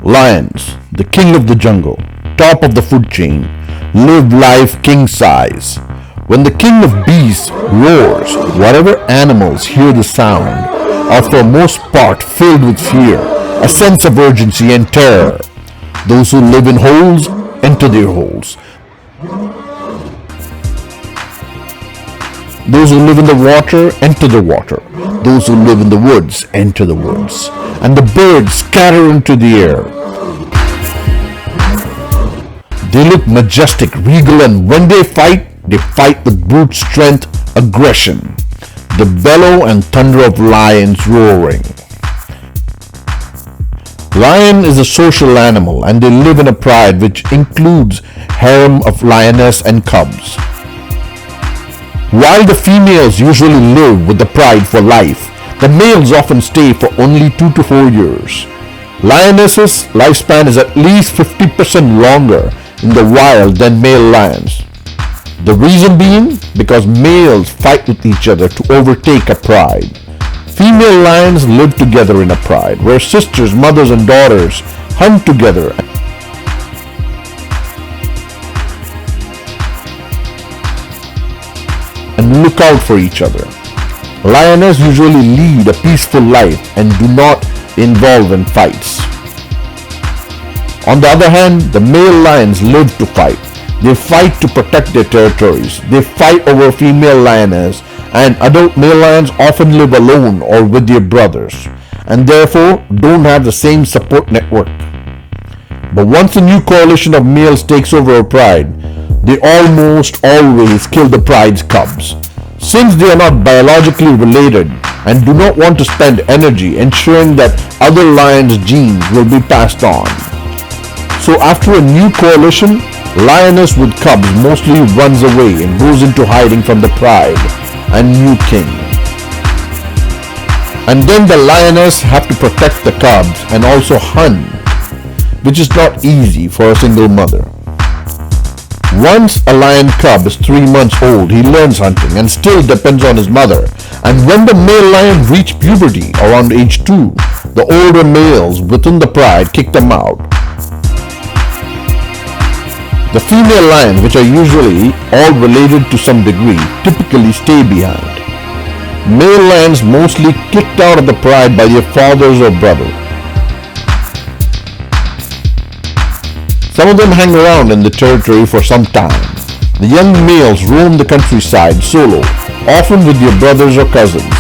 Lions, the king of the jungle, top of the food chain, live life king size. When the king of beasts roars, whatever animals hear the sound are for most part filled with fear, a sense of urgency and terror. Those who live in holes enter their holes. Those who live in the water enter the water. Those who live in the woods enter the woods. And the birds scatter into the air. They look majestic, regal, and when they fight with brute strength, aggression. The bellow and thunder of lions roaring. Lion is a social animal and they live in a pride which includes harem of lioness and cubs. While the females usually live with the pride for life, the males often stay for only 2 to 4 years. Lionesses' lifespan is at least 50% longer in the wild than male lions. The reason being because males fight with each other to overtake a pride. Female lions live together in a pride where sisters, mothers, and daughters hunt together and look out for each other. Lionesses usually lead a peaceful life and do not involve in fights. On the other hand, the male lions live to fight. They fight to protect their territories. They fight over female lioness, and adult male lions often live alone or with their brothers and therefore don't have the same support network. But once a new coalition of males takes over a pride, they almost always kill the pride's cubs. Since they are not biologically related and do not want to spend energy ensuring that other lions' genes will be passed on. So after a new coalition, lioness with cubs mostly runs away and goes into hiding from the pride and new king. And then the lioness have to protect the cubs and also hunt, which is not easy for a single mother. Once a lion cub is 3 months old, he learns hunting and still depends on his mother. And when the male lion reach puberty around age 2, the older males within the pride kick them out. The female lions, which are usually all related to some degree, typically stay behind. Male lions mostly kicked out of the pride by their fathers or brothers. Some of them hang around in the territory for some time. The young males roam the countryside solo, often with their brothers or cousins,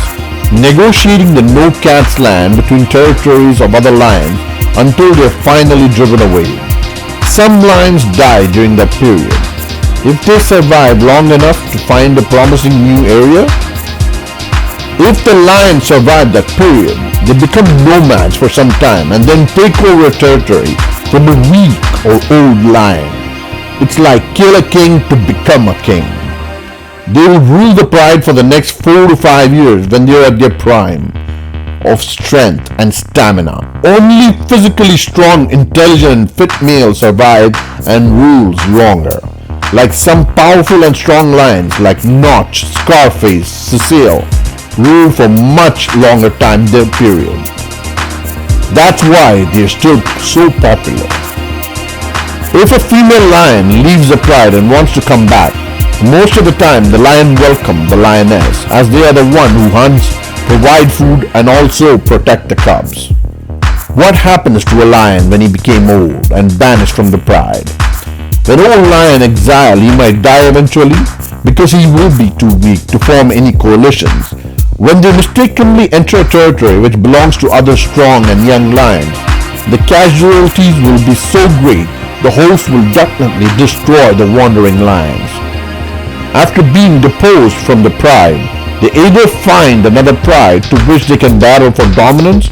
negotiating the no-cat's land between territories of other lions until they are finally driven away. Some lions die during that period. If they survive long enough to find a promising new area, if the lions survive that period, they become nomads for some time and then take over a territory from a weak or old lion. It's like kill a king to become a king. They will rule the pride for the next 4 to 5 years when they are at their prime of strength and stamina. Only physically strong, intelligent, and fit males survive and rules longer. Like some powerful and strong lions like Notch, Scarface, Cecile rule for much longer time period. That's why they're still so popular. If a female lion leaves the pride and wants to come back, most of the time the lion welcomes the lioness as they are the one who hunts, provide food, and also protect the cubs. What happens to a lion when he became old and banished from the pride? When old lion exile, he might die eventually because he will be too weak to form any coalitions. When they mistakenly enter a territory which belongs to other strong and young lions, the casualties will be so great the host will definitely destroy the wandering lions. After being deposed from the pride, they either find another pride to which they can battle for dominance,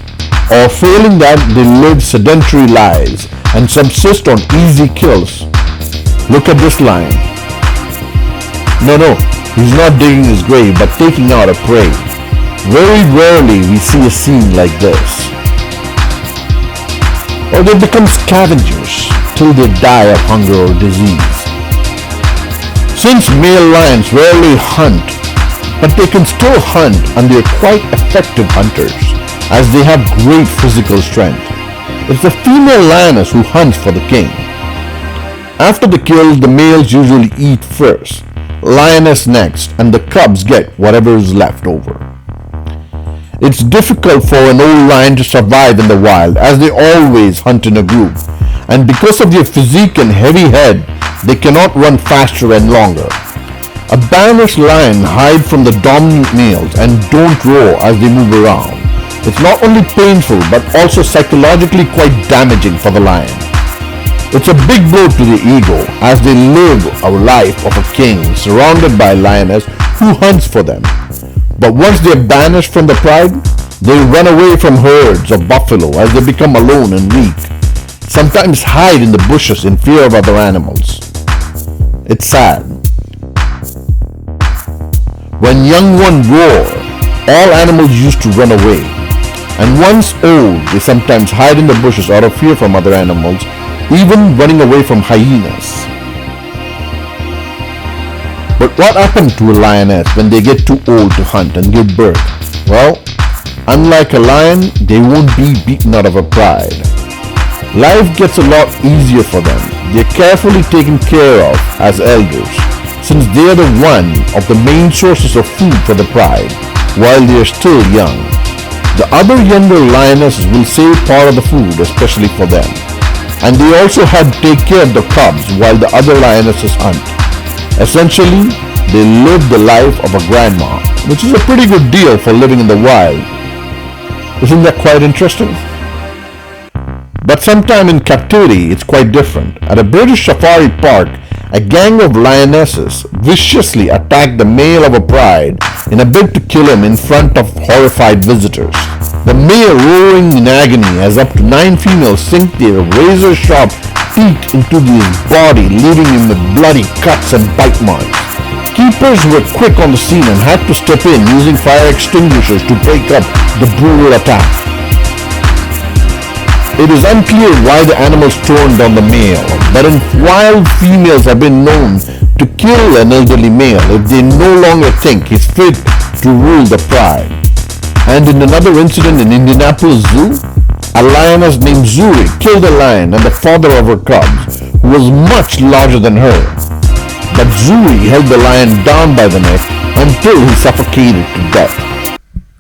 or failing that, they live sedentary lives and subsist on easy kills. Look at this lion. No, he's not digging his grave but taking out a prey. Very rarely we see a scene like this. Or they become scavengers till they die of hunger or disease. Since male lions rarely hunt, but they can still hunt and they are quite effective hunters as they have great physical strength. It's the female lioness who hunts for the king. After the kill, the males usually eat first, lioness next, and the cubs get whatever is left over. It's difficult for an old lion to survive in the wild as they always hunt in a group, and because of their physique and heavy head, they cannot run faster and longer. A banished lion hide from the dominant males and don't roar as they move around. It's not only painful but also psychologically quite damaging for the lion. It's a big blow to the ego as they live a life of a king surrounded by a lioness who hunts for them. But once they're banished from the pride, they run away from herds of buffalo as they become alone and weak, sometimes hide in the bushes in fear of other animals. It's sad. When young ones roar, all animals used to run away, and once old, they sometimes hide in the bushes out of fear from other animals, even running away from hyenas. But what happens to a lioness when they get too old to hunt and give birth? Well, unlike a lion, they won't be beaten out of a pride. Life gets a lot easier for them. They're carefully taken care of as elders, since they are the one of the main sources of food for the pride, while they are still young. The other younger lionesses will save part of the food especially for them, and they also have to take care of the cubs while the other lionesses hunt. Essentially, they live the life of a grandma, which is a pretty good deal for living in the wild. Isn't that quite interesting? But sometime in captivity, it's quite different. At a British safari park, a gang of lionesses viciously attacked the male of a pride in a bid to kill him in front of horrified visitors. The male roaring in agony as up to 9 females sink their razor-sharp teeth into his body, leaving him with bloody cuts and bite marks. Keepers were quick on the scene and had to step in using fire extinguishers to break up the brutal attack. It is unclear why the animals turned on the male, but in wild, females have been known to kill an elderly male if they no longer think he's fit to rule the pride. And in another incident in Indianapolis Zoo, a lioness named Zuri killed a lion and the father of her cubs, who was much larger than her. But Zuri held the lion down by the neck until he suffocated to death.